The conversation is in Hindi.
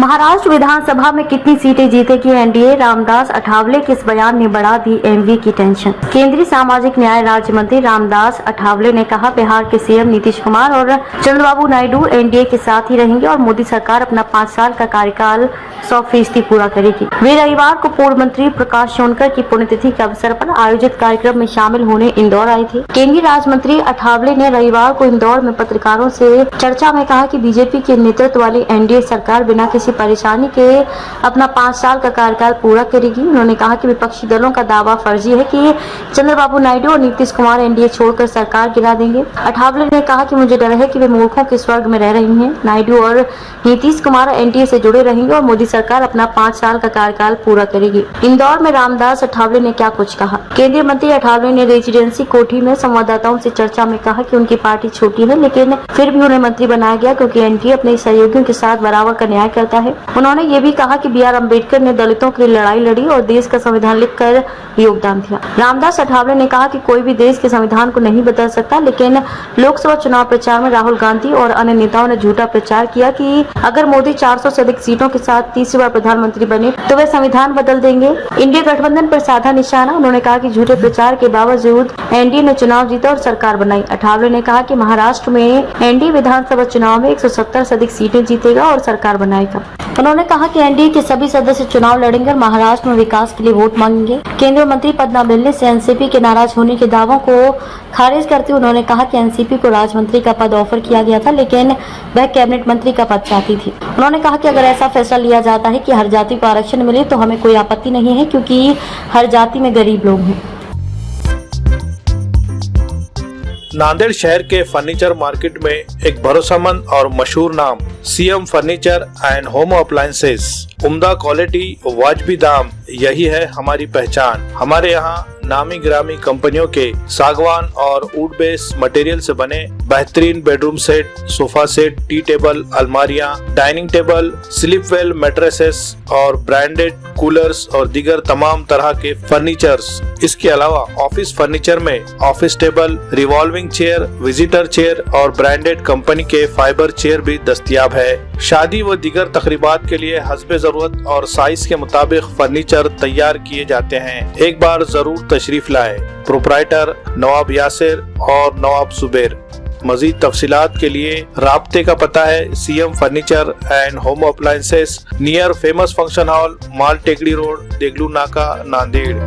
महाराष्ट्र विधानसभा में कितनी सीटें जीतेगी एनडीए, रामदास अठावले के इस बयान ने बढ़ा दी एमवी की टेंशन। केंद्रीय सामाजिक न्याय राज्य मंत्री रामदास अठावले ने कहा, बिहार के सीएम नीतीश कुमार और चंद्रबाबू नायडू एनडीए के साथ ही रहेंगे और मोदी सरकार अपना 5 साल का कार्यकाल 100% पूरा करेगी। वे रविवार को पूर्व मंत्री प्रकाश सोनकर की पुण्यतिथि के अवसर पर आयोजित कार्यक्रम में शामिल होने इंदौर आए थे। केंद्रीय राज्य मंत्री अठावले ने रविवार को इंदौर में पत्रकारों से चर्चा में कहा कि बीजेपी के नेतृत्व वाली एनडीए सरकार बिना किसी परेशानी के अपना 5 साल का कार्यकाल पूरा करेगी। उन्होंने कहा कि विपक्षी दलों का दावा फर्जी है कि चंद्रबाबू नायडू और नीतीश कुमार एनडीए छोड़कर सरकार गिरा देंगे। अठावले ने कहा कि मुझे डर है कि वे मूर्खों के स्वर्ग में रह रही हैं। नायडू और नीतीश कुमार एनडीए से जुड़े रहेंगे और मोदी सरकार अपना 5 साल का कार्यकाल पूरा करेगी। इंदौर में रामदास अठावले ने क्या कुछ कहा। केंद्रीय मंत्री अठावले ने रेजिडेंसी कोठी में संवाददाताओं से चर्चा में कहा कि उनकी पार्टी छोटी है, लेकिन फिर भी उन्हें मंत्री बनाया गया क्योंकि एनडीए अपने सहयोगियों के साथ बराबर का न्याय करता है। उन्होंने ये भी कहा कि BR अम्बेडकर ने दलितों के लिए लड़ाई लड़ी और देश का संविधान लिखकर योगदान दिया। रामदास अठावले ने कहा कि कोई भी देश के संविधान को नहीं बदल सकता, लेकिन लोकसभा चुनाव प्रचार में राहुल गांधी और अन्य नेताओं ने झूठा प्रचार किया कि अगर मोदी 400 से अधिक सीटों के साथ तीसरी बार प्रधानमंत्री बने तो वे संविधान बदल देंगे। इंडिया गठबंधन पर साधा निशाना। उन्होंने कहा कि झूठे प्रचार के बावजूद एनडीए ने चुनाव जीता और सरकार बनाई। अठावले ने कहा कि महाराष्ट्र में एनडीए विधानसभा चुनाव में 170 से अधिक सीटें जीतेगा और सरकार बनाएगा। उन्होंने कहा कि एनडीए के सभी सदस्य चुनाव लड़ेंगे और महाराष्ट्र में विकास के लिए वोट मांगेंगे। केंद्रीय मंत्री पद न मिलने से एनसीपी के नाराज होने के दावों को खारिज करते हुए उन्होंने कहा कि एनसीपी को राज्य मंत्री का पद ऑफर किया गया था, लेकिन वह कैबिनेट मंत्री का पद चाहती थी। उन्होंने कहा कि अगर ऐसा फैसला लिया जाता है कि हर जाति को आरक्षण मिले तो हमें कोई आपत्ति नहीं है, क्योंकि हर जाति में गरीब लोग हैं। नांदेड़ शहर के फर्नीचर मार्केट में एक भरोसेमंद और मशहूर नाम CM furniture and home appliances. उम्दा क्वालिटी, वाजबी दाम, यही है हमारी पहचान। हमारे यहाँ नामी ग्रामी कंपनियों के सागवान और वुड बेस मटेरियल से बने बेहतरीन bedroom set, sofa set, tea table, अलमारियां, dining table, sleep well mattresses और ब्रांडेड कूलर्स और दीगर तमाम तरह के फर्नीचर्स। इसके अलावा ऑफिस फर्नीचर में office table, revolving chair, visitor chair और ब्रांडेड कंपनी के फाइबर चेयर भी दस्तयाब है। शादी व दीगर तकरीबात के लिए हस्बे जरूरत और साइज के मुताबिक फर्नीचर तैयार किए जाते हैं। एक बार जरूर तशरीफ लाए। प्रोप्राइटर नवाब यासिर और नवाब जुबैर। मजीद तफसीलात के लिए राब्ते का पता है CM furniture and home appliances, near famous function hall, Mal Tekdi road, Deglur नाका, नांदेड़।